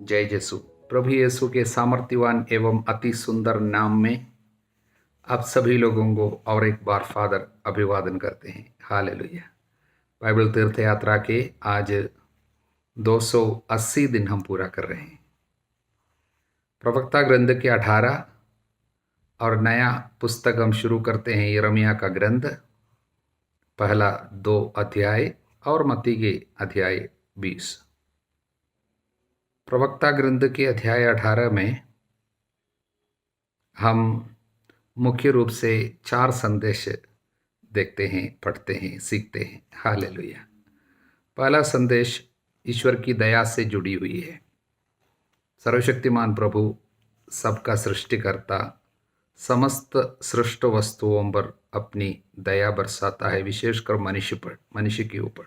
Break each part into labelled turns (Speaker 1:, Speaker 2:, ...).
Speaker 1: जय यीशु। प्रभु यीशु के सामर्थ्यवान एवं अति सुंदर नाम में आप सभी लोगों को और एक बार फादर अभिवादन करते हैं। हालेलुया। बाइबल तीर्थ यात्रा के आज 280 दिन हम पूरा कर रहे हैं। प्रवक्ता ग्रंथ के 18 और नया पुस्तक हम शुरू करते हैं यिर्मयाह का ग्रंथ, पहला 2 अध्याय और मत्ती के अध्याय 20। प्रवक्ता ग्रंथ के अध्याय 18 में हम मुख्य रूप से 4 संदेश देखते हैं, पढ़ते हैं, सीखते हैं। हालेलुया। पहला संदेश ईश्वर की दया से जुड़ी हुई है। सर्वशक्तिमान प्रभु सबका सृष्टिकर्ता समस्त सृष्ट वस्तुओं पर अपनी दया बरसाता है, विशेषकर मनुष्य के ऊपर,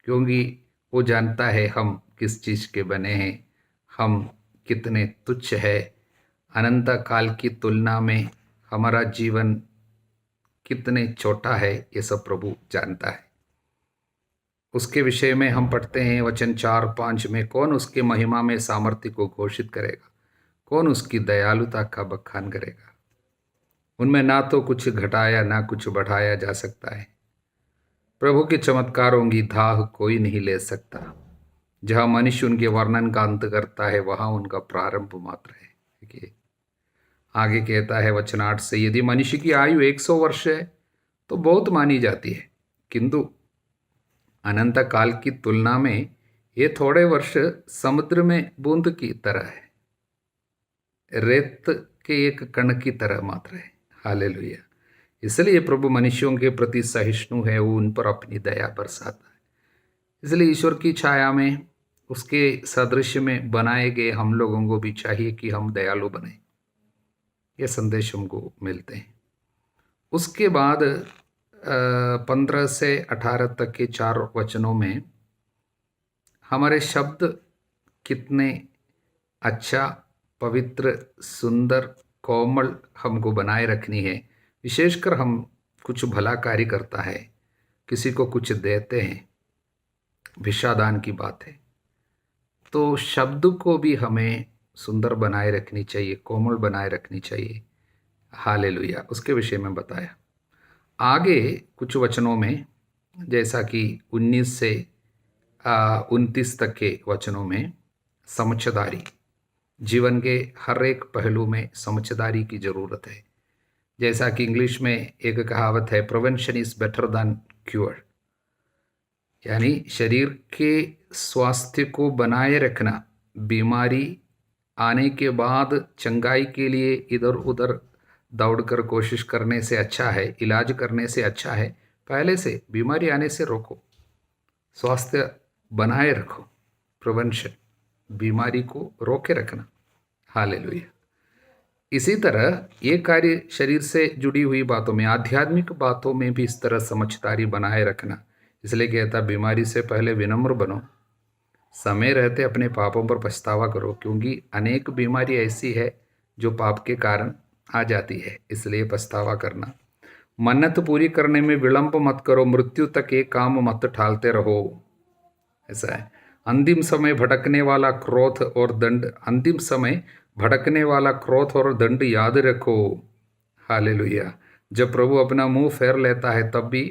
Speaker 1: क्योंकि वो जानता है हम किस चीज़ के बने हैं, हम कितने तुच्छ है। अनंत काल की तुलना में हमारा जीवन कितने छोटा है, ये सब प्रभु जानता है। उसके विषय में हम पढ़ते हैं वचन 4-5 में, कौन उसके महिमा में सामर्थ्य को घोषित करेगा, कौन उसकी दयालुता का बखान करेगा। उनमें ना तो कुछ घटाया ना कुछ बढ़ाया जा सकता है। प्रभु के चमत्कारों की धाह कोई नहीं ले सकता। जहाँ मनुष्य उनके वर्णन का अंत करता है, वहाँ उनका प्रारंभ मात्र है। देखिए आगे कहता है वचन 8 से, यदि मनुष्य की आयु 100 वर्ष है तो बहुत मानी जाती है, किंतु अनंत काल की तुलना में ये थोड़े वर्ष समुद्र में बूंद की तरह है, रेत के एक कण की तरह मात्र है। हालेलुया। इसलिए प्रभु मनुष्यों के प्रति सहिष्णु है, वो उन पर अपनी दया बरसाता है। इसलिए ईश्वर की छाया में, उसके सदृश्य में बनाए गए हम लोगों को भी चाहिए कि हम दयालु बने। ये संदेश हमको मिलते हैं। उसके बाद 15 से 18 तक के 4 वचनों में हमारे शब्द कितने अच्छा, पवित्र, सुंदर, कोमल हमको बनाए रखनी है। विशेषकर हम कुछ भला कार्य करता है, किसी को कुछ देते हैं, भिक्षादान की बात है, तो शब्द को भी हमें सुंदर बनाए रखनी चाहिए, कोमल बनाए रखनी चाहिए। हालेलुया। उसके विषय में बताया। आगे कुछ वचनों में, जैसा कि 19 से 29 तक के वचनों में, समझदारी, जीवन के हर एक पहलू में समझदारी की ज़रूरत है। जैसा कि इंग्लिश में एक कहावत है, prevention is better than cure, यानी शरीर के स्वास्थ्य को बनाए रखना बीमारी आने के बाद चंगाई के लिए इधर उधर दौड़कर कोशिश करने से अच्छा है, इलाज करने से अच्छा है। पहले से बीमारी आने से रोको, स्वास्थ्य बनाए रखो, प्रिवेंशन, बीमारी को रोके रखना। हालेलुया। इसी तरह ये कार्य शरीर से जुड़ी हुई बातों में, आध्यात्मिक बातों में भी इस तरह समझदारी बनाए रखना। इसलिए कहता, बीमारी से पहले विनम्र बनो, समय रहते अपने पापों पर पछतावा करो, क्योंकि अनेक बीमारी ऐसी है जो पाप के कारण आ जाती है। इसलिए पछतावा करना। मन्नत पूरी करने में विलंब मत करो, मृत्यु तक ये काम मत टालते रहो। ऐसा है। अंतिम समय भटकने वाला क्रोध और दंड, अंतिम समय भटकने वाला क्रोध और दंड याद रखो। हालेलुया। जब प्रभु अपना मुंह फेर लेता है, तब भी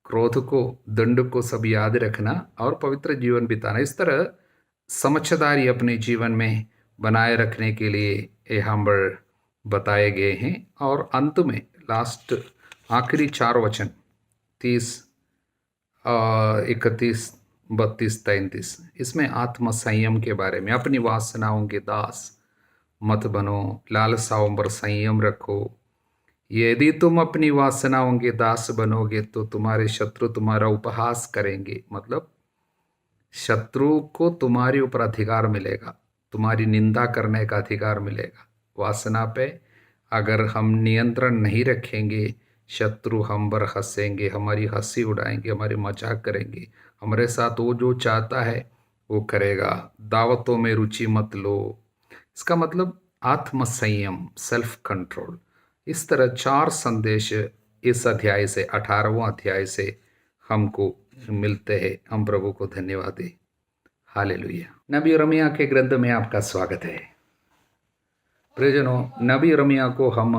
Speaker 1: क्रोध को, दंड को सब याद रखना और पवित्र जीवन बिताना। इस तरह समझदारी अपने जीवन में बनाए रखने के लिए यहाँ पर बताए गए हैं। और अंत में लास्ट आखिरी 4 वचन 30, 31, 32, 33, इसमें आत्म संयम के बारे में, अपनी वासनाओं के दास मत बनो, लालसाओं पर संयम रखो। यदि तुम अपनी वासनाओं के दास बनोगे तो तुम्हारे शत्रु तुम्हारा उपहास करेंगे, मतलब शत्रु को तुम्हारे ऊपर अधिकार मिलेगा, तुम्हारी निंदा करने का अधिकार मिलेगा। वासना पे अगर हम नियंत्रण नहीं रखेंगे, शत्रु हम पर हंसेंगे, हमारी हंसी उड़ाएंगे, हमारी मजाक करेंगे, हमारे साथ वो जो चाहता है वो करेगा। दावतों में रुचि मत लो। इसका मतलब आत्म संयम, सेल्फ कंट्रोल। इस तरह 4 संदेश इस अध्याय से, 18वां अध्याय से हमको मिलते हैं। हम प्रभु को धन्यवाद दें। हालेलुया। नबी यिर्मयाह के ग्रंथ में आपका स्वागत है। प्रियजनों, नबी यिर्मयाह को हम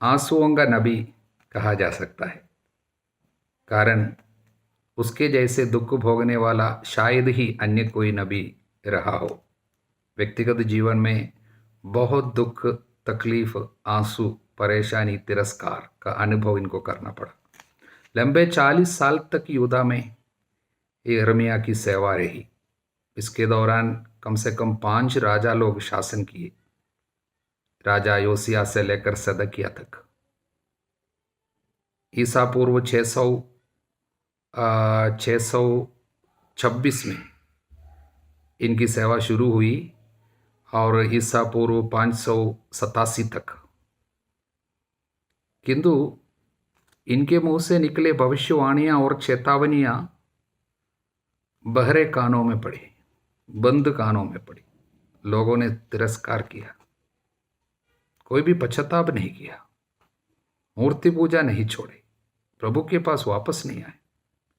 Speaker 1: आंसुओं का नबी कहा जा सकता है, कारण उसके जैसे दुख भोगने वाला शायद ही अन्य कोई नबी रहा हो। व्यक्तिगत जीवन में बहुत दुख, तकलीफ, आंसू, परेशानी, तिरस्कार का अनुभव इनको करना पड़ा। लंबे 40 साल तक यहूदा में यिर्मयाह की सेवा रही। इसके दौरान कम से कम 5 राजा लोग शासन किए, राजा योसिया से लेकर सदकिया तक। ईसा पूर्व 626 में इनकी सेवा शुरू हुई और ईसा पूर्व 587 तक। किंतु इनके मुंह से निकले भविष्यवाणियां और चेतावनियां बहरे कानों में पड़ी, बंद कानों में पड़ी। लोगों ने तिरस्कार किया, कोई भी पश्चाताप नहीं किया, मूर्ति पूजा नहीं छोड़ी, प्रभु के पास वापस नहीं आए।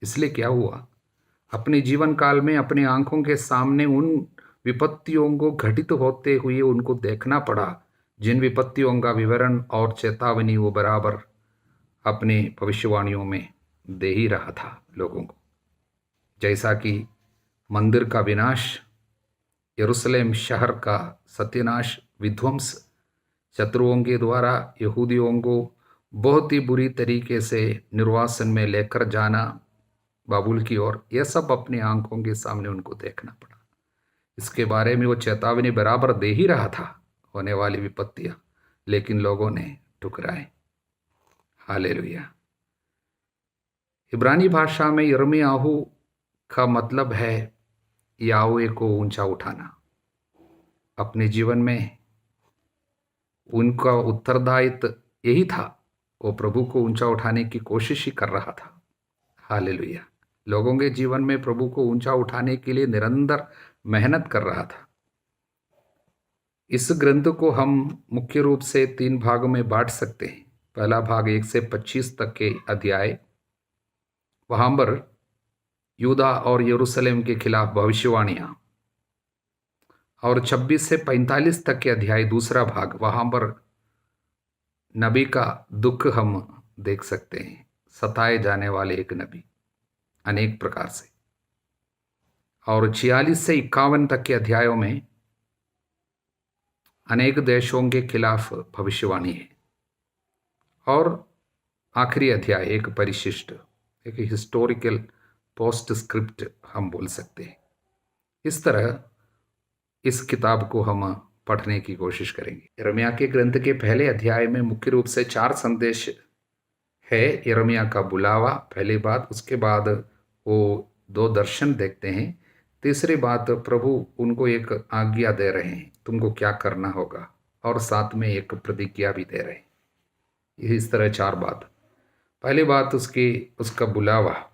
Speaker 1: इसलिए क्या हुआ, अपने जीवन काल में अपनी आंखों के सामने उन विपत्तियों को घटित होते हुए उनको देखना पड़ा, जिन विपत्तियों का विवरण और चेतावनी वो बराबर अपने भविष्यवाणियों में दे ही रहा था लोगों को। जैसा कि मंदिर का विनाश, यरूशलेम शहर का सत्यानाश, विध्वंस, शत्रुओं के द्वारा यहूदियों को बहुत ही बुरी तरीके से निर्वासन में लेकर जाना बाबुल की ओर, यह सब अपनी आंखों के सामने उनको देखना पड़ा। इसके बारे में वो चेतावनी बराबर दे ही रहा था, होने वाली विपत्तियां, लेकिन लोगों ने ठुकराए। हालेलुया। इब्रानी भाषा में यिर्मयाहू का मतलब है याहवे को ऊंचा उठाना। अपने जीवन में उनका उत्तरदायित्व यही था, वो प्रभु को ऊंचा उठाने की कोशिश ही कर रहा था। हालेलुया। लोगों के जीवन में प्रभु को ऊंचा उठाने के लिए निरंतर मेहनत कर रहा था। इस ग्रंथ को हम मुख्य रूप से 3 भागों में बांट सकते हैं। पहला भाग 1 से 25 तक के अध्याय, वहां पर यूदा और यरूशलेम के खिलाफ भविष्यवाणियां, और 26 से 45 तक के अध्याय दूसरा भाग, वहां पर नबी का दुख हम देख सकते हैं, सताए जाने वाले एक नबी अनेक प्रकार से। और 46 से 51 तक के अध्यायों में अनेक देशों के खिलाफ भविष्यवाणी है। और आखिरी अध्याय एक परिशिष्ट, एक हिस्टोरिकल पोस्ट स्क्रिप्ट हम बोल सकते हैं। इस तरह इस किताब को हम पढ़ने की कोशिश करेंगे। यिर्मयाह के ग्रंथ के पहले अध्याय में मुख्य रूप से 4 संदेश है। यिर्मयाह का बुलावा पहली बात, उसके बाद वो 2 दर्शन देखते हैं, तीसरी बात प्रभु उनको एक आज्ञा दे रहे हैं, तुमको क्या करना होगा, और साथ में एक प्रतिज्ञा भी दे रहे हैं। इस तरह 4 बात। पहली बात उसका बुलावा।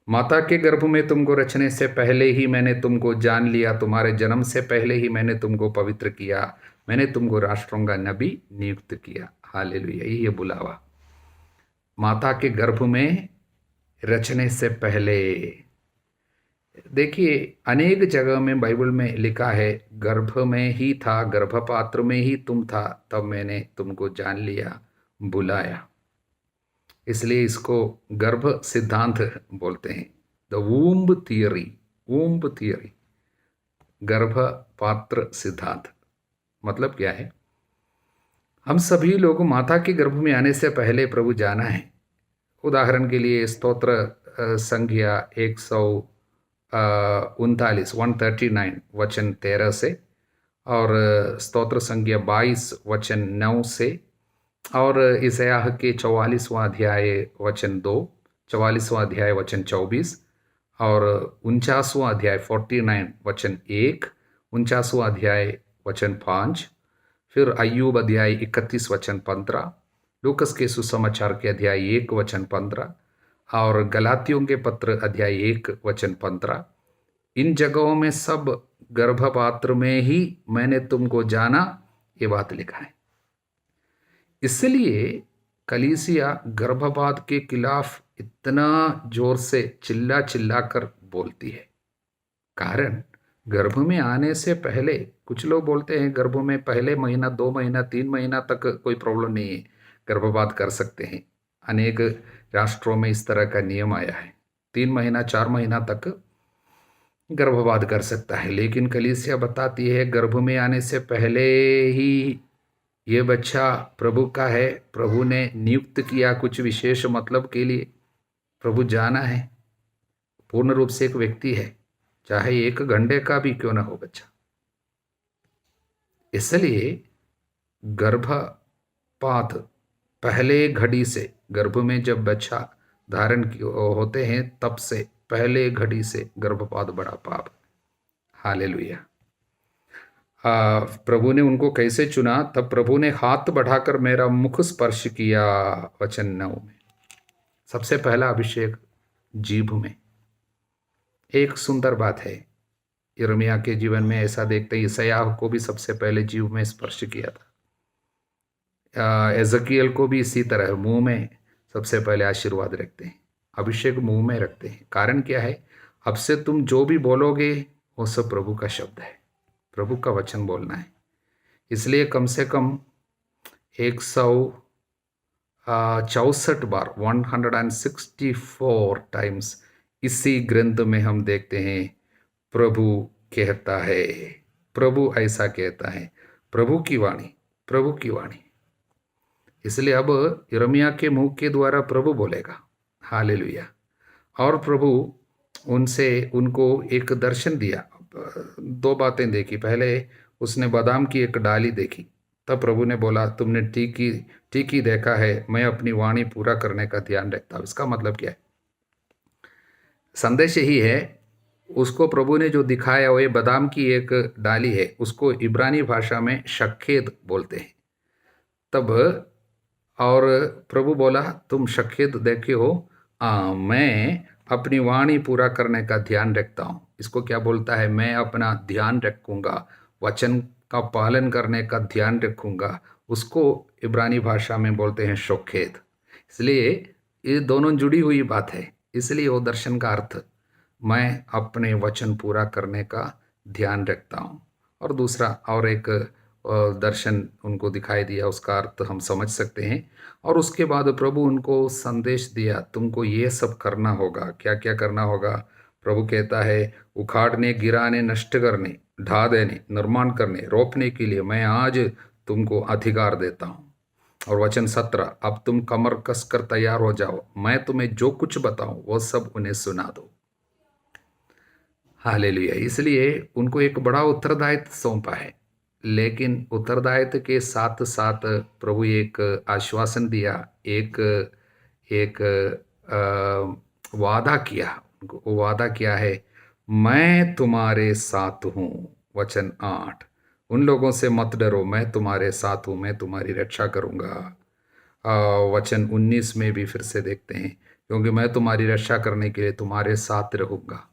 Speaker 1: माता के गर्भ में तुमको रचने से पहले ही मैंने तुमको जान लिया, तुम्हारे जन्म से पहले ही मैंने तुमको पवित्र किया, मैंने तुमको राष्ट्रों का नबी नियुक्त किया। हालेलुया। यही है बुलावा, माता के गर्भ में रचने से पहले। देखिए, अनेक जगह में बाइबल में लिखा है, गर्भ में ही था, गर्भपात्र में ही तुम था, तब मैंने तुमको जान लिया, बुलाया। इसलिए इसको गर्भ सिद्धांत बोलते हैं, the womb theory. Womb theory, गर्भपात्र सिद्धांत। मतलब क्या है, हम सभी लोग माता के गर्भ में आने से पहले प्रभु जाना है। उदाहरण के लिए स्तोत्र संख्या 139 वचन 13 से, और स्तोत्र संख्या 22 वचन 9 से, और यशायाह के 44वां अध्याय वचन 2, 44वां अध्याय वचन 24, और 49वां अध्याय 49 वचन 1, 49वां अध्याय वचन 5, फिर अय्यूब अध्याय 31 वचन 15, लूकस के सुसमाचार के अध्याय 1 वचन 15, और गलातियों के पत्र अध्याय 1 वचन 15। इन जगहों में सब गर्भपात्र में ही मैंने तुमको जाना, ये बात लिखा है। इसलिए कलीसिया गर्भपात के खिलाफ इतना जोर से चिल्ला चिल्ला कर बोलती है, कारण गर्भ में आने से पहले, कुछ लोग बोलते हैं गर्भ में पहले महीना, 2 महीना, 3 महीना तक कोई प्रॉब्लम नहीं है, गर्भपात कर सकते हैं। अनेक राष्ट्रों में इस तरह का नियम आया है, 3 महीना 4 महीना तक गर्भपात कर सकता है। लेकिन कलीसिया बताती है गर्भ में आने से पहले ही ये बच्चा प्रभु का है, प्रभु ने नियुक्त किया कुछ विशेष मतलब के लिए। प्रभु जाना है, पूर्ण रूप से एक व्यक्ति है, चाहे 1 घंटे का भी क्यों ना हो बच्चा। इसलिए गर्भपात पहले घड़ी से, गर्भ में जब बच्चा धारण होते हैं तब से पहले घड़ी से गर्भपात बड़ा पाप। हालेलुया। प्रभु ने उनको कैसे चुना? तब प्रभु ने हाथ बढ़ाकर मेरा मुख स्पर्श किया। वचन 9 में सबसे पहला अभिषेक जीभ में। एक सुंदर बात है, यिर्मयाह के जीवन में ऐसा देखते हैं, यशायाह को भी सबसे पहले जीभ में स्पर्श किया था, एजकियल को भी इसी तरह मुंह में सबसे पहले आशीर्वाद रखते हैं, अभिषेक मुंह में रखते हैं। कारण क्या है? अब से तुम जो भी बोलोगे वो सब प्रभु का शब्द है, प्रभु का वचन बोलना है। इसलिए कम से कम 164 बार, 164 टाइम्स इसी ग्रंथ में हम देखते हैं प्रभु कहता है, प्रभु ऐसा कहता है, प्रभु की वाणी, प्रभु की वाणी। इसलिए अब यिर्मयाह के मुंह के द्वारा प्रभु बोलेगा। हालेलुया। और प्रभु उनको एक दर्शन दिया, 2 बातें देखी। पहले उसने बादाम की एक डाली देखी, तब प्रभु ने बोला तुमने ठीक ही देखा है, मैं अपनी वाणी पूरा करने का ध्यान रखता हूँ। इसका मतलब क्या है? संदेश यही है, उसको प्रभु ने जो दिखाया वो ये बादाम की एक डाली है, उसको इब्रानी भाषा में शखेद बोलते हैं। तब और प्रभु बोला तुम शखेद देखे हो, मैं अपनी वाणी पूरा करने का ध्यान रखता हूँ। इसको क्या बोलता है? मैं अपना ध्यान रखूँगा, वचन का पालन करने का ध्यान रखूँगा। उसको इब्रानी भाषा में बोलते हैं शोखेद। इसलिए ये दोनों जुड़ी हुई बात है। इसलिए वो दर्शन का अर्थ, मैं अपने वचन पूरा करने का ध्यान रखता हूँ। और दूसरा और एक दर्शन उनको दिखाई दिया, उसका अर्थ हम समझ सकते हैं। और उसके बाद प्रभु उनको संदेश दिया, तुमको ये सब करना होगा। क्या क्या करना होगा? प्रभु कहता है उखाड़ने, गिराने, नष्ट करने, ढा देने, निर्माण करने, रोपने के लिए मैं आज तुमको अधिकार देता हूँ। और वचन 17, अब तुम कमर कसकर तैयार हो जाओ, मैं तुम्हें जो कुछ बताऊं वो सब उन्हें सुना दो। हालेलुया। इसलिए उनको एक बड़ा उत्तरदायित्व सौंपा है, लेकिन उत्तरदायित्व के साथ साथ प्रभु एक आश्वासन दिया, एक एक वादा किया। वो वादा किया है, मैं तुम्हारे साथ हूँ। वचन 8, उन लोगों से मत डरो, मैं तुम्हारे साथ हूँ, मैं तुम्हारी रक्षा करूँगा। वचन 19 में भी फिर से देखते हैं, क्योंकि मैं तुम्हारी रक्षा करने के लिए तुम्हारे साथ रहूँगा।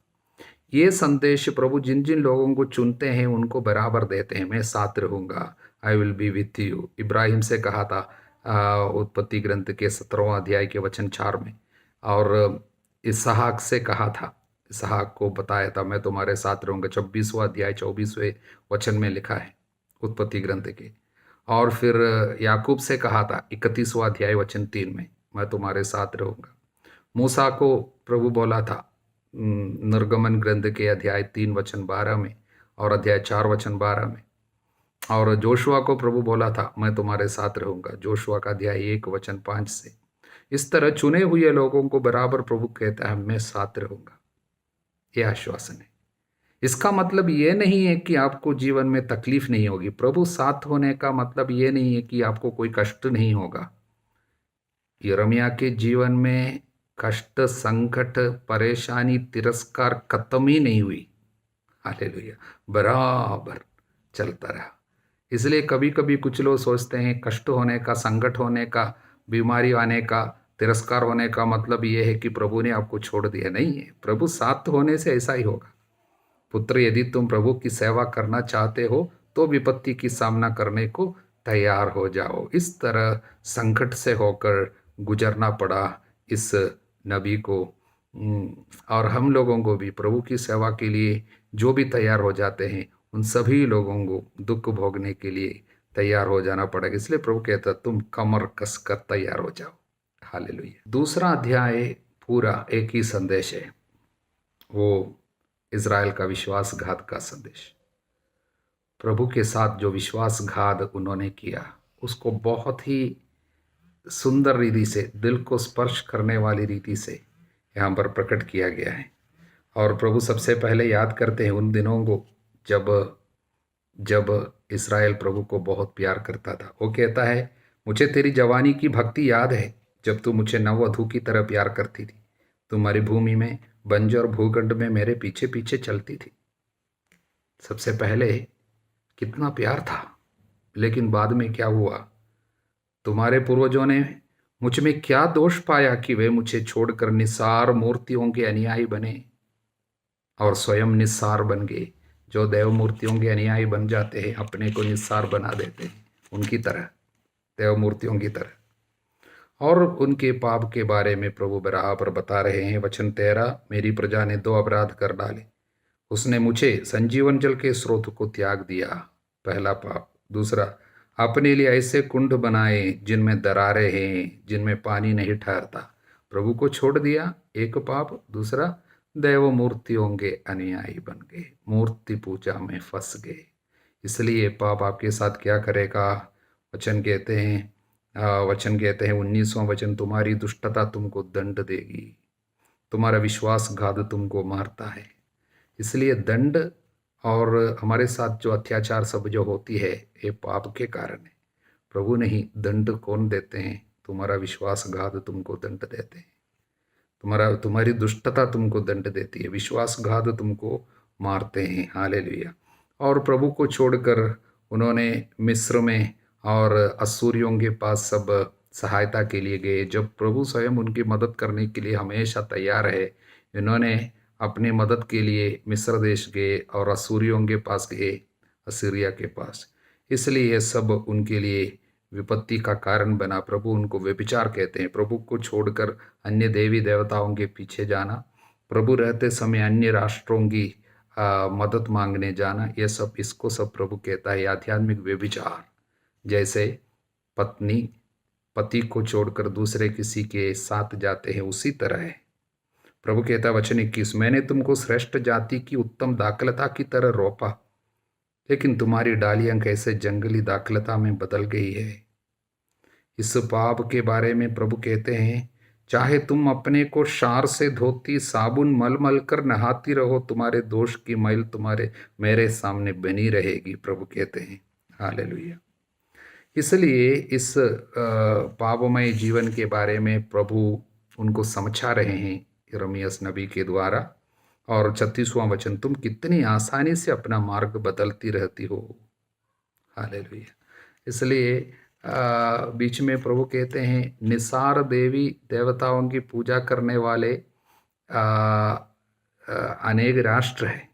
Speaker 1: ये संदेश प्रभु जिन जिन लोगों को चुनते हैं उनको बराबर देते हैं, मैं साथ रहूँगा, I will be with you. Ibrahim से कहा था उत्पत्ति ग्रंथ के 17वां अध्याय के वचन 4 में। और इसहाक से कहा था, इसहाक को बताया था मैं तुम्हारे साथ रहूँगा, 26वां अध्याय 24वें वचन में लिखा है उत्पत्ति ग्रंथ के। और फिर याकूब से कहा था 31वां अध्याय वचन 3 में, मैं तुम्हारे साथ रहूँगा। मूसा को प्रभु बोला था निर्गमन ग्रंथ के अध्याय 3 वचन 12 में और अध्याय 4 वचन 12 में। और जोशुआ को प्रभु बोला था मैं तुम्हारे साथ रहूँगा, जोशुआ का अध्याय 1 वचन 5 से। इस तरह चुने हुए लोगों को बराबर प्रभु कहता है मैं साथ रहूँगा। यह आश्वासन है। इसका मतलब ये नहीं है कि आपको जीवन में तकलीफ नहीं होगी। प्रभु साथ होने का मतलब ये नहीं है कि आपको कोई कष्ट नहीं होगा। यिर्मयाह के जीवन में कष्ट, संकट, परेशानी, तिरस्कार खत्म ही नहीं हुई। हालेलुया, बराबर चलता रहा। इसलिए कभी कभी कुछ लोग सोचते हैं कष्ट होने का, संकट होने का, बीमारी आने का, तिरस्कार होने का मतलब ये है कि प्रभु ने आपको छोड़ दिया। नहीं है, प्रभु साथ होने से ऐसा ही होगा। पुत्र, यदि तुम प्रभु की सेवा करना चाहते हो तो विपत्ति की सामना करने को तैयार हो जाओ। इस तरह संकट से होकर गुजरना पड़ा इस नबी को, और हम लोगों को भी प्रभु की सेवा के लिए जो भी तैयार हो जाते हैं, उन सभी लोगों को दुख भोगने के लिए तैयार हो जाना पड़ेगा। इसलिए प्रभु कहता है तुम कमर कस कर तैयार हो जाओ। हालेलुया। दूसरा अध्याय पूरा एक ही संदेश है, वो इज़राइल का विश्वासघात का संदेश। प्रभु के साथ जो विश्वासघात उन्होंने किया, उसको बहुत ही सुंदर रीति से, दिल को स्पर्श करने वाली रीति से यहाँ पर प्रकट किया गया है। और प्रभु सबसे पहले याद करते हैं उन दिनों को जब जब इस्राएल प्रभु को बहुत प्यार करता था। वो कहता है मुझे तेरी जवानी की भक्ति याद है, जब तू मुझे नववधू की तरह प्यार करती थी। तू मरुभूमि में, बंजर भूखंड में मेरे पीछे पीछे चलती थी। सबसे पहले कितना प्यार था, लेकिन बाद में क्या हुआ? तुम्हारे पूर्वजों ने मुझ में क्या दोष पाया कि वे मुझे छोड़कर निस्सार मूर्तियों के अनुयायी बने और स्वयं निस्सार बन गए। जो देव मूर्तियों के अनुयायी बन जाते हैं, अपने को निस्सार बना देते हैं, उनकी तरह, देव मूर्तियों की तरह। और उनके पाप के बारे में प्रभु बराबर बता रहे हैं। वचन 13, मेरी प्रजा ने 2 अपराध कर डाले। उसने मुझे संजीवन जल के स्रोत को त्याग दिया, पहला पाप। दूसरा, अपने लिए ऐसे कुंड बनाए जिनमें दरारें हैं, जिनमें पानी नहीं ठहरता। प्रभु को छोड़ दिया, एक पाप। दूसरा, देव मूर्तियों के अनुयायी बन गए, मूर्ति पूजा में फंस गए। इसलिए पाप आपके साथ क्या करेगा? वचन कहते हैं, वचन कहते हैं 19वां वचन, तुम्हारी दुष्टता तुमको दंड देगी, तुम्हारा विश्वासघात तुमको मारता है। इसलिए दंड और हमारे साथ जो अत्याचार सब जो होती है, ये पाप के कारण है। प्रभु नहीं, दंड कौन देते हैं? तुम्हारा विश्वासघात तुमको दंड देते हैं, तुम्हारी दुष्टता तुमको दंड देती है, विश्वासघात तुमको मारते हैं। हालेलुया। और प्रभु को छोड़कर उन्होंने मिस्र में और अस्सुरियों के पास सब सहायता के लिए गए, जब प्रभु स्वयं उनकी मदद करने के लिए हमेशा तैयार है। इन्होंने अपनी मदद के लिए मिस्र देश गए और अस्सुरियों के पास गए, असीरिया के पास। इसलिए यह सब उनके लिए विपत्ति का कारण बना। प्रभु उनको व्यभिचार कहते हैं। प्रभु को छोड़कर अन्य देवी देवताओं के पीछे जाना, प्रभु रहते समय अन्य राष्ट्रों की मदद मांगने जाना, यह सब, इसको सब प्रभु कहता है आध्यात्मिक व्यभिचार। जैसे पत्नी पति को छोड़कर दूसरे किसी के साथ जाते हैं, उसी तरह है। प्रभु कहता है वचन 21, मैंने तुमको श्रेष्ठ जाति की उत्तम दाखलता की तरह रोपा, लेकिन तुम्हारी डालियां कैसे जंगली दाखलता में बदल गई है। इस पाप के बारे में प्रभु कहते हैं, चाहे तुम अपने को शार से धोती साबुन मल मल कर नहाती रहो, तुम्हारे दोष की मैल तुम्हारे मेरे सामने बनी रहेगी, प्रभु कहते हैं। हालेलुया। इसलिए इस पापमय जीवन के बारे में प्रभु उनको समझा रहे हैं यिर्मयाह नबी के द्वारा। और 36वां वचन, तुम कितनी आसानी से अपना मार्ग बदलती रहती हो। हालेलुया। इसलिए बीच में प्रभु कहते हैं, निसार देवी देवताओं की पूजा करने वाले अनेक राष्ट्र हैं।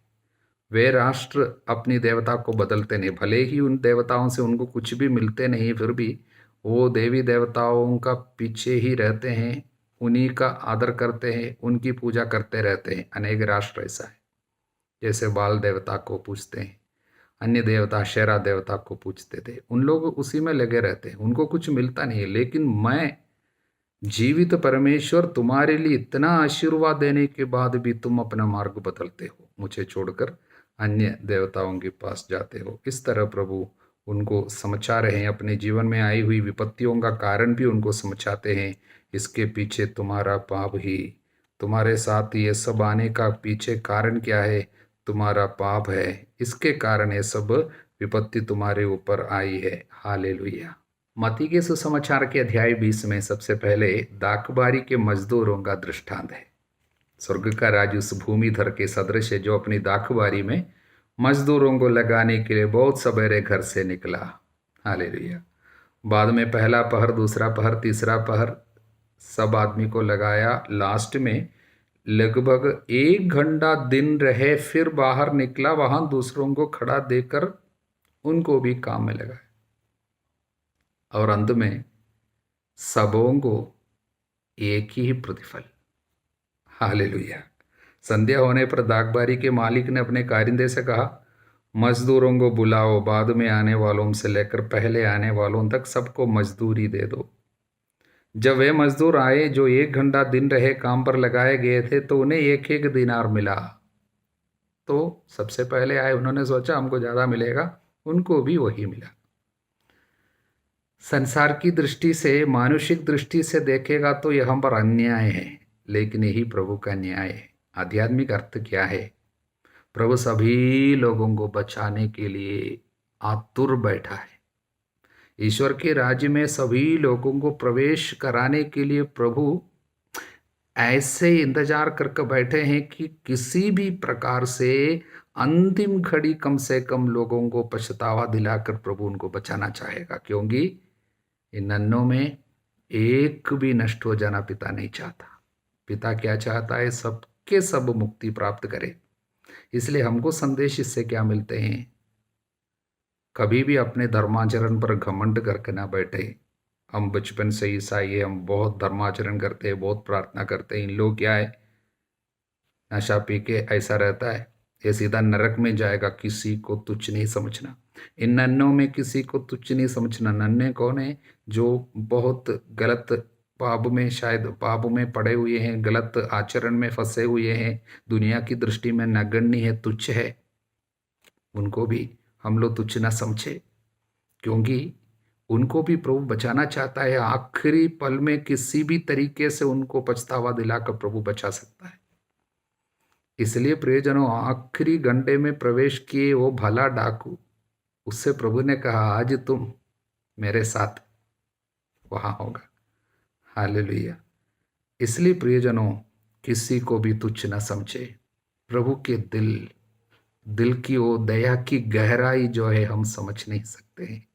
Speaker 1: वे राष्ट्र अपनी देवता को बदलते नहीं, भले ही उन देवताओं से उनको कुछ भी मिलते नहीं, फिर भी वो देवी देवताओं का पीछे ही रहते हैं, उन्हीं का आदर करते हैं, उनकी पूजा करते रहते हैं। अनेक राष्ट्र ऐसा है, जैसे बाल देवता को पूजते हैं, अन्य देवता शेरा देवता को पूजते थे, उन लोग उसी में लगे रहते हैं, उनको कुछ मिलता नहीं है। लेकिन मैं जीवित परमेश्वर तुम्हारे लिए इतना आशीर्वाद देने के बाद भी तुम अपना मार्ग बदलते हो, मुझे छोड़कर अन्य देवताओं के पास जाते हो। इस तरह प्रभु उनको समझा रहे हैं, अपने जीवन में आई हुई विपत्तियों का कारण भी उनको समझाते हैं। इसके पीछे तुम्हारा पाप ही, तुम्हारे साथ ये सब आने का पीछे कारण क्या है? तुम्हारा पाप है, इसके कारण ये सब विपत्ति तुम्हारे ऊपर आई है। हालेलुया। मत्ती के सुसमाचार के अध्याय 20 में सबसे पहले दाखबारी के मजदूरों का दृष्टांत है। स्वर्ग का राज्य उस भूमिधर के सदृश है जो अपनी दाखबारी में मजदूरों को लगाने के लिए बहुत सवेरे घर से निकला। हालेलुया। बाद में पहला पहर, दूसरा पहर, तीसरा पहर सब आदमी को लगाया। लास्ट में लगभग 1 घंटा दिन रहे, फिर बाहर निकला, वहां दूसरों को खड़ा देकर उनको भी काम में लगाया, और अंत में सबों को एक ही प्रतिफल। हालेलुया। संध्या होने पर दागबारी के मालिक ने अपने कारिंदे से कहा, मजदूरों को बुलाओ, बाद में आने वालों से लेकर पहले आने वालों तक सबको मजदूरी दे दो। जब वे मजदूर आए जो 1 घंटा दिन रहे काम पर लगाए गए थे, तो उन्हें एक एक दिनार मिला। तो सबसे पहले आए, उन्होंने सोचा हमको ज़्यादा मिलेगा, उनको भी वही मिला। संसार की दृष्टि से, मानुषिक दृष्टि से देखेगा तो यहाँ पर अन्याय है, लेकिन यही प्रभु का न्याय है। आध्यात्मिक अर्थ क्या है? प्रभु सभी लोगों को बचाने के लिए आतुर बैठा है। ईश्वर के राज्य में सभी लोगों को प्रवेश कराने के लिए प्रभु ऐसे इंतजार करके बैठे हैं कि किसी भी प्रकार से अंतिम घड़ी कम से कम लोगों को पछतावा दिलाकर प्रभु उनको बचाना चाहेगा, क्योंकि इन नन्हों में एक भी नष्ट हो जाना पिता नहीं चाहता। पिता क्या चाहता है? सबके सब मुक्ति प्राप्त करे। इसलिए हमको संदेश इससे क्या मिलते हैं? कभी भी अपने धर्माचरण पर घमंड करके ना बैठे। हम बचपन से ईसाई है, हम बहुत धर्माचरण करते हैं, बहुत प्रार्थना करते हैं। इन लोग क्या है, नशा पी के ऐसा रहता है, ये सीधा नरक में जाएगा, किसी को तुच्छ नहीं समझना। इन नन्हों में किसी को तुच्छ नहीं समझना। नन्हे कौन है? जो बहुत गलत पाप में, शायद पाप में पड़े हुए हैं, गलत आचरण में फंसे हुए हैं, दुनिया की दृष्टि में नगण्य है, तुच्छ है। उनको भी हम लोग तुच्छ ना समझे, क्योंकि उनको भी प्रभु बचाना चाहता है। आखिरी पल में किसी भी तरीके से उनको पछतावा दिलाकर प्रभु बचा सकता है। इसलिए प्रियजनों, आखिरी घंटे में प्रवेश किए वो भला डाकू, उससे प्रभु ने कहा, आज तुम मेरे साथ वहां होगा। हालेलुया। इसलिए प्रियजनों, किसी को भी तुच्छ न समझे। प्रभु के दिल की वो दया की गहराई जो है हम समझ नहीं सकते हैं।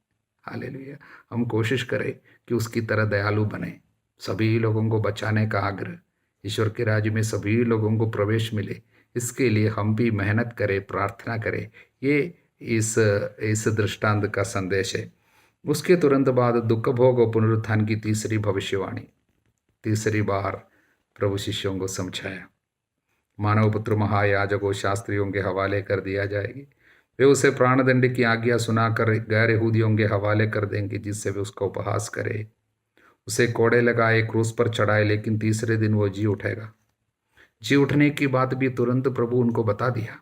Speaker 1: हालेलुया। हम कोशिश करें कि उसकी तरह दयालु बने, सभी लोगों को बचाने का आग्रह, ईश्वर के राज्य में सभी लोगों को प्रवेश मिले, इसके लिए हम भी मेहनत करें, प्रार्थना करें। ये इस दृष्टांत का संदेश है। उसके तुरंत बाद दुख भोग और पुनरुत्थान की तीसरी भविष्यवाणी। तीसरी बार प्रभु शिष्यों को समझाया, मानव पुत्र महायाजक और शास्त्रियों के हवाले कर दिया जाएगी। वे उसे प्राणदंड की आज्ञा सुनाकर गैर यहूदियों के हवाले कर देंगे, जिससे वे उसका उपहास करे, उसे कोड़े लगाए, क्रूस पर चढ़ाए, लेकिन तीसरे दिन वो जी उठेगा। जी उठने की बात भी तुरंत प्रभु उनको बता दिया,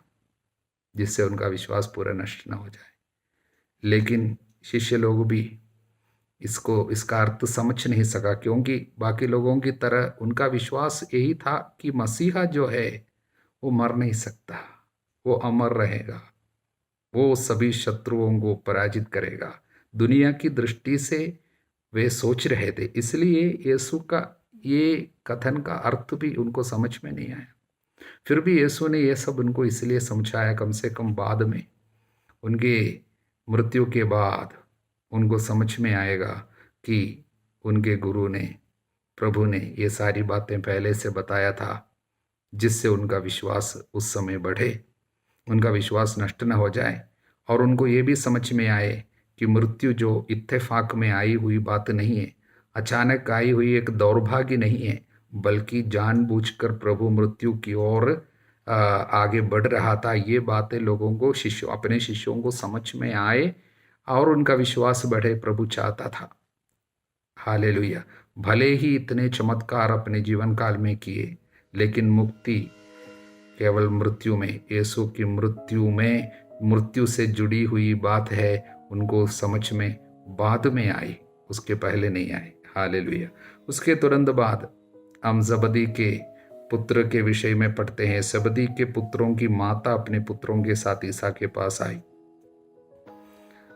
Speaker 1: जिससे उनका विश्वास पूरा नष्ट न हो जाए। लेकिन शिष्य लोग भी इसका अर्थ समझ नहीं सका, क्योंकि बाकी लोगों की तरह उनका विश्वास यही था कि मसीहा जो है वो मर नहीं सकता, वो अमर रहेगा, वो सभी शत्रुओं को पराजित करेगा। दुनिया की दृष्टि से वे सोच रहे थे, इसलिए यीशु का ये कथन का अर्थ भी उनको समझ में नहीं आया। फिर भी यीशु ने यह सब उनको इसलिए समझाया, कम से कम बाद में, उनके मृत्यु के बाद उनको समझ में आएगा कि उनके गुरु ने, प्रभु ने ये सारी बातें पहले से बताया था, जिससे उनका विश्वास उस समय बढ़े, उनका विश्वास नष्ट न हो जाए, और उनको ये भी समझ में आए कि मृत्यु जो इत्तेफाक में आई हुई बात नहीं है, अचानक आई हुई एक दौर्भाग्य नहीं है, बल्कि जानबूझकर प्रभु मृत्यु की ओर आगे बढ़ रहा था। ये बातें लोगों को, अपने शिष्यों को समझ में आए और उनका विश्वास बढ़े, प्रभु चाहता था। हालेलुया। भले ही इतने चमत्कार अपने जीवन काल में किए, लेकिन मुक्ति केवल मृत्यु में, यीशु की मृत्यु में, मृत्यु से जुड़ी हुई बात है, उनको समझ में बाद में आई, उसके पहले नहीं आई। हालेलुया। उसके तुरंत बाद हम जबदी के पुत्र के विषय में पढ़ते हैं। जबदी के पुत्रों की माता अपने पुत्रों के साथ ईसा के पास आई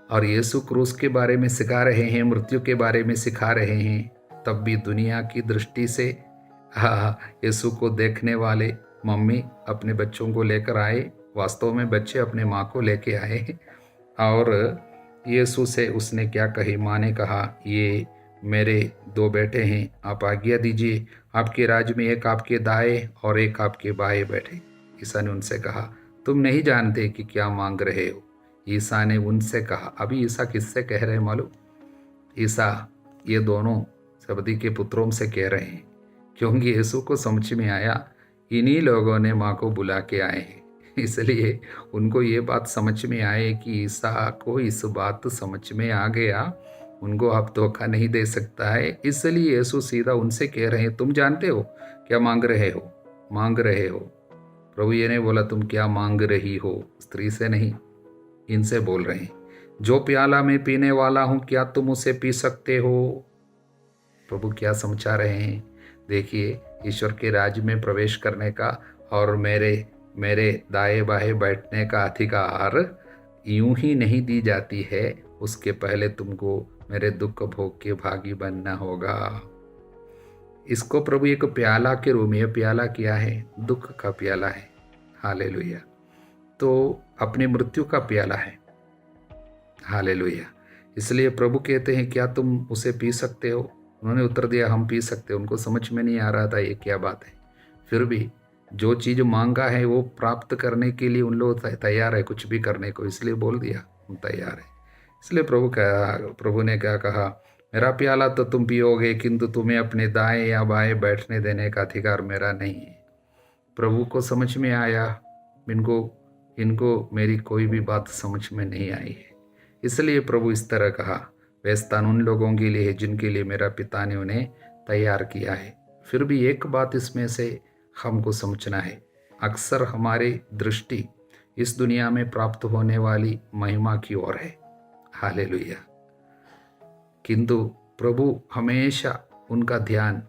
Speaker 1: और यीशु क्रूस के बारे में सिखा रहे हैं, मृत्यु के बारे में सिखा रहे हैं। तब भी दुनिया की दृष्टि से यीशु को देखने वाले मम्मी अपने बच्चों को लेकर आए, वास्तव में बच्चे अपने माँ को लेके आए, और यीशु से उसने क्या कही? माँ ने कहा, ये मेरे 2 बेटे हैं, आप आज्ञा दीजिए, आपके राज्य में एक आपके दाएं और एक आपके बाएं बैठे। ईसा ने उनसे कहा, तुम नहीं जानते कि क्या मांग रहे हो। ईसा ने उनसे कहा, अभी ईसा किससे कह रहे हैं मालूम? ईसा ये दोनों जबदी के पुत्रों से कह रहे हैं, क्योंकि यीशु को समझ में आया इन्हीं लोगों ने माँ को बुला के आए हैं। इसलिए उनको ये बात समझ में आए कि ईसा को इस बात समझ में आ गया, उनको अब धोखा नहीं दे सकता है। इसलिए यीशु सीधा उनसे कह रहे हैं, तुम जानते हो क्या मांग रहे हो, मांग रहे हो। प्रभु ये नहीं बोला तुम क्या मांग रही हो, स्त्री से नहीं, इनसे बोल रहे हैं। जो प्याला मैं पीने वाला हूं क्या तुम उसे पी सकते हो। प्रभु क्या समझा रहे हैं। देखिए, ईश्वर के राज्य में प्रवेश करने का और मेरे मेरे दाएं बाएं बैठने का अधिकार यूं ही नहीं दी जाती है। उसके पहले तुमको मेरे दुख भोग के भागी बनना होगा। इसको प्रभु एक प्याला के रूप में, प्याला क्या है, दुख का प्याला है। हालेलुया। तो अपनी मृत्यु का प्याला है। हालेलुया। इसलिए प्रभु कहते हैं क्या तुम उसे पी सकते हो। उन्होंने उत्तर दिया हम पी सकते हो। उनको समझ में नहीं आ रहा था ये क्या बात है। फिर भी जो चीज़ मांगा है वो प्राप्त करने के लिए उन लोग तैयार है, कुछ भी करने को। इसलिए बोल दिया हम तैयार है। इसलिए प्रभु ने क्या कहा, मेरा प्याला तो तुम पियोगे, किंतु तुम्हें अपने दाएं या बाएं बैठने देने का अधिकार मेरा नहीं है। प्रभु को समझ में आया, इनको इनको मेरी कोई भी बात समझ में नहीं आई है। इसलिए प्रभु इस तरह कहा, वह स्थान उन लोगों के लिए है जिनके लिए मेरा पिता ने उन्हें तैयार किया है। फिर भी एक बात इसमें से हमको समझना है, अक्सर हमारी दृष्टि इस दुनिया में प्राप्त होने वाली महिमा की ओर है। हालेलुया। किंतु प्रभु हमेशा उनका ध्यान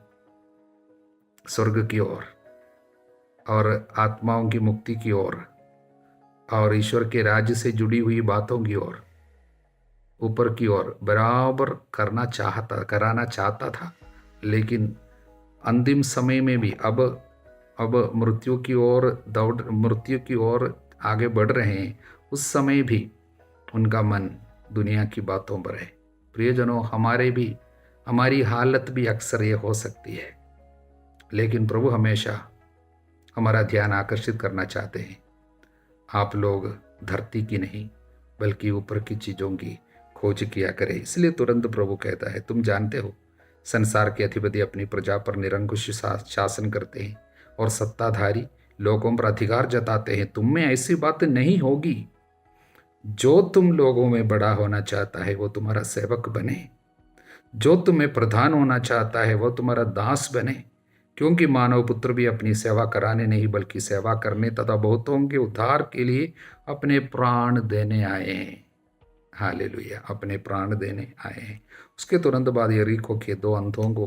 Speaker 1: स्वर्ग की ओर और आत्माओं की मुक्ति की ओर और ईश्वर के राज्य से जुड़ी हुई बातों की ओर, ऊपर की ओर बराबर कराना चाहता था। लेकिन अंतिम समय में भी अब मृत्यु की ओर आगे बढ़ रहे हैं। उस समय भी उनका मन दुनिया की बातों पर है। प्रियजनों, हमारी हालत भी अक्सर ये हो सकती है। लेकिन प्रभु हमेशा हमारा ध्यान आकर्षित करना चाहते हैं। आप लोग धरती की नहीं बल्कि ऊपर की चीज़ों की खोज किया करें। इसलिए तुरंत प्रभु कहता है, तुम जानते हो संसार के अधिपति अपनी प्रजा पर निरंकुश शासन करते हैं और सत्ताधारी लोगों पर अधिकार जताते हैं। तुम में ऐसी बात नहीं होगी। जो तुम लोगों में बड़ा होना चाहता है वो तुम्हारा सेवक बने, जो तुम्हें प्रधान होना चाहता है वो तुम्हारा दास बने। क्योंकि मानव पुत्र भी अपनी सेवा कराने नहीं बल्कि सेवा करने तथा बहुतों के उद्धार के लिए अपने प्राण देने आए हैं। हालेलुया, अपने प्राण देने आए हैं। उसके तुरंत बाद यरीको के दो अंधों को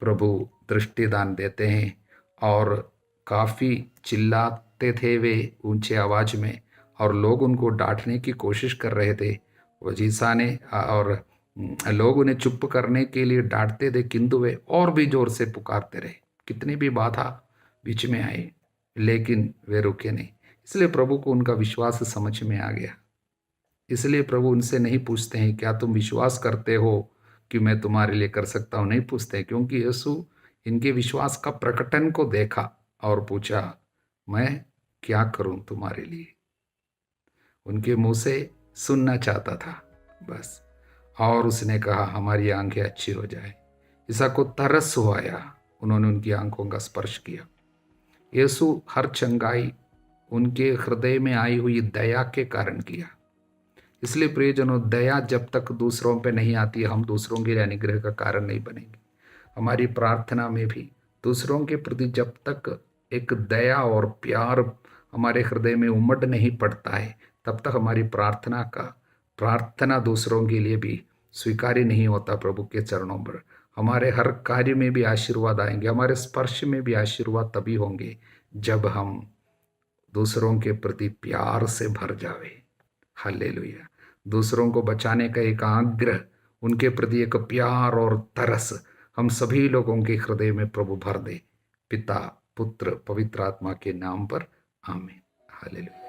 Speaker 1: प्रभु दृष्टिदान देते हैं और काफ़ी चिल्लाते थे वे ऊंचे आवाज में, और लोग उनको डांटने की कोशिश कर रहे थे। वजीसा ने और लोग उन्हें चुप करने के लिए डांटते थे, किंतु वे और भी जोर से पुकारते रहे। कितनी भी बाधा बीच में आई लेकिन वे रुके नहीं। इसलिए प्रभु को उनका विश्वास समझ में आ गया। इसलिए प्रभु उनसे नहीं पूछते हैं क्या तुम विश्वास करते हो कि मैं तुम्हारे लिए कर सकता हूँ, नहीं पूछते, क्योंकि यीशु इनके विश्वास का प्रकटन को देखा और पूछा मैं क्या करूं तुम्हारे लिए। उनके मुंह से सुनना चाहता था बस। और उसने कहा हमारी आंखें अच्छी हो जाए। ईसा को तरस हो आया, उन्होंने उनकी आंखों का स्पर्श किया। यीशु हर चंगाई उनके हृदय में आई हुई दया के कारण किया। इसलिए प्रियजनों, दया जब तक दूसरों पे नहीं आती, हम दूसरों के लिए अनुग्रह का कारण नहीं बनेंगे। हमारी प्रार्थना में भी दूसरों के प्रति जब तक एक दया और प्यार हमारे हृदय में उमड़ नहीं पड़ता है, तब तक हमारी प्रार्थना दूसरों के लिए भी स्वीकार्य नहीं होता प्रभु के चरणों पर। हमारे हर कार्य में भी आशीर्वाद आएंगे, हमारे स्पर्श में भी आशीर्वाद तभी होंगे जब हम दूसरों के प्रति प्यार से भर जावे। हालेलुया। दूसरों को बचाने का एक आग्रह, उनके प्रति एक प्यार और तरस हम सभी लोगों के हृदय में प्रभु भर दे। पिता, पुत्र, पवित्र आत्मा के नाम पर आमीन। हालेलुया।